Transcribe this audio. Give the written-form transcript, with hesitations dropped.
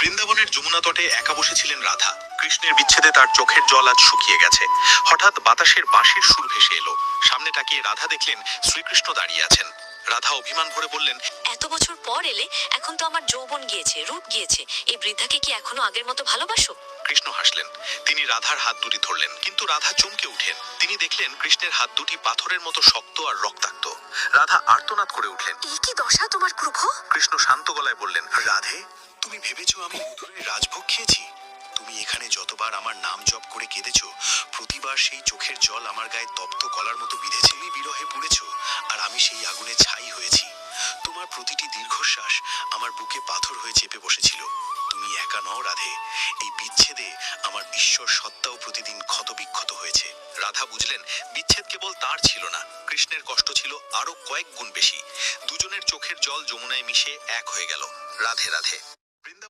বৃন্দাবনের যমুনা তটে একা বসেছিলেন রাধা। কৃষ্ণের বিচ্ছেদে তার চোখের জল আজ শুকিয়ে গেছে। হঠাৎ বাতাসের বাঁশির সুর ভেসে এলো। সামনে তাকিয়ে রাধা দেখলেন শ্রীকৃষ্ণ দাঁড়িয়ে আছেন। রাধা অভিমান ভরে বললেন, এত বছর পর এলে, এখন তো আমার যৌবন গিয়েছে, রূপ গিয়েছে, এই বৃদ্ধাকে কি এখনো আগের মতো ভালোবাসো? কৃষ্ণ হাসলেন। তিনি রাধার হাত দুটি ধরলেন, কিন্তু রাধা চমকে উঠেন। তিনি দেখলেন কৃষ্ণের হাত দুটি পাথরের মতো শক্ত আর রক্তাক্ত। রাধা আর্তনাদ করে উঠলেন। এই কি দশা তোমার প্রভু? কৃষ্ণ শান্ত গলায় বললেন, রাধে, তুমি ভেবেছো আমি মধুরের রাজভোগ খেয়েছি? তুমি এখানে যতবার আমার নাম জপ করে কেঁদেছো, প্রতিবার সেই চোখের জল আমার গায়ে তপ্ত কলার মতো বিঁধেছে। তুমি বিরহে পুড়েছো, আর আমি সেই আগুনে ছাই হয়েছি। তোমার প্রতিটি দীর্ঘশ্বাস আমার বুকে পাথর হয়ে চেপে বসেছিল। তুমি একা নও রাধে, এই বিচ্ছেদে আমার ঈশ্বর সত্তাও প্রতিদিন ক্ষতবিক্ষত হয়েছে। রাধা বুঝলেন, বিচ্ছেদ কেবল তার ছিল না, কৃষ্ণের কষ্ট ছিল আরো কয়েক গুণ বেশি। দুজনের চোখের জল যমুনায় মিশে এক হয়ে গেল। রাধে রাধে।